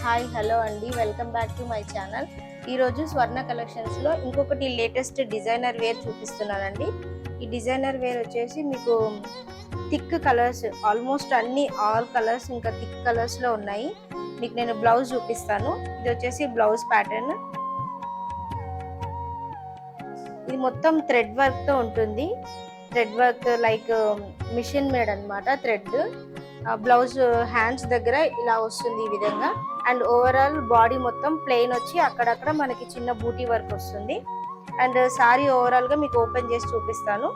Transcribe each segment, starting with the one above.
Hi hello అండి, welcome back to my channel. ఈరోజు స్వర్ణ కలెక్షన్స్లో ఇంకొకటి లేటెస్ట్ డిజైనర్ వేర్ చూపిస్తున్నానండి. ఈ డిజైనర్ వేర్ వచ్చేసి మీకు thick colours, almost all colours ఇంకా థిక్ కలర్స్లో ఉన్నాయి. మీకు నేను బ్లౌజ్ చూపిస్తాను. ఇది వచ్చేసి బ్లౌజ్ ప్యాటర్న్. ఇది మొత్తం థ్రెడ్ వర్క్తో ఉంటుంది. Thread work like machine made అన్నమాట. థ్రెడ్ బ్లౌజ్ హ్యాండ్స్ దగ్గర ఇలా వస్తుంది ఈ విధంగా. అండ్ ఓవరాల్ బాడీ మొత్తం ప్లెయిన్ వచ్చి అక్కడక్కడ మనకి చిన్న బూటీ వర్క్ వస్తుంది. అండ్ సారీ ఓవరాల్ గా మీకు ఓపెన్ చేసి చూపిస్తాను.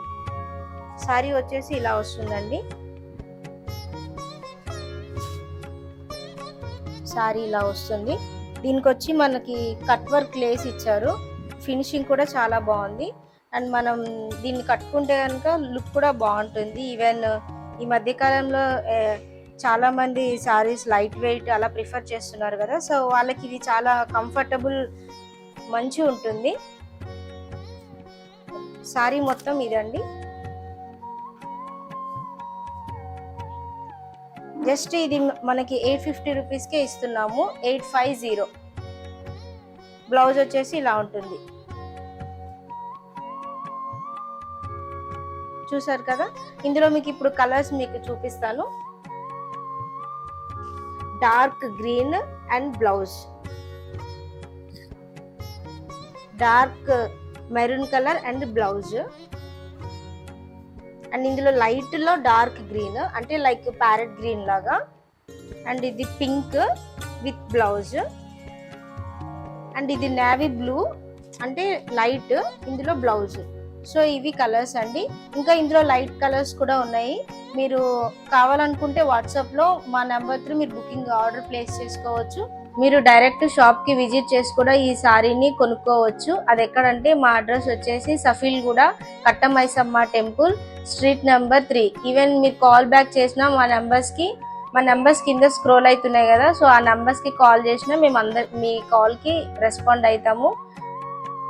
సారీ వచ్చేసి ఇలా వస్తుందండి. సారీ ఇలా వస్తుంది. దీనికి వచ్చి మనకి కట్ వర్క్ లేస్ ఇచ్చారు. ఫినిషింగ్ కూడా చాలా బాగుంది. అండ్ మనం దీన్ని కట్టుకుంటే కనుక లుక్ కూడా బాగుంటుంది. ఈవెన్ ఈ మధ్యకాలంలో చాలా మంది సారీస్ లైట్ వెయిట్ అలా ప్రిఫర్ చేస్తున్నారు కదా, సో వాళ్ళకి ఇది చాలా కంఫర్టబుల్, మంచి ఉంటుంది. సారీ మొత్తం ఇదండి. జస్ట్ ఇది మనకి 850 రూపీస్కే ఇస్తున్నాము. 850. బ్లౌజ్ వచ్చేసి ఇలా ఉంటుంది. చూసారు కదా. ఇందులో మీకు ఇప్పుడు కలర్స్ మీకు చూపిస్తాను. Dark green and blouse, dark maroon colour and blouse. And ఇందులో లైట్ లో డార్క్ గ్రీన్ అంటే లైక్ ప్యారెట్ గ్రీన్ లాగా. అండ్ ఇది పింక్ విత్ బ్లౌజ్. అండ్ ఇది నేవీ బ్లూ అంటే లైట్, ఇందులో బ్లౌజ్. సో ఇవి కలర్స్ అండి. ఇంకా ఇందులో లైట్ కలర్స్ కూడా ఉన్నాయి. మీరు కావాలనుకుంటే వాట్సాప్ లో మా నెంబర్ త్రూ మీరు బుకింగ్ ఆర్డర్ ప్లేస్ చేసుకోవచ్చు. మీరు డైరెక్ట్ షాప్ కి విజిట్ చేసి కూడా ఈ సారీని కొనుక్కోవచ్చు. అది ఎక్కడంటే మా అడ్రస్ వచ్చేసి Safilguda, Katta Maisamma temple, street number 3. Even మీరు కాల్ బ్యాక్ చేసినా మా నెంబర్స్ కింద స్క్రోల్ అవుతున్నాయి కదా, సో ఆ నెంబర్స్ కి కాల్ చేసినా మేము మీ కాల్ కి రెస్పాండ్ అవుతాము.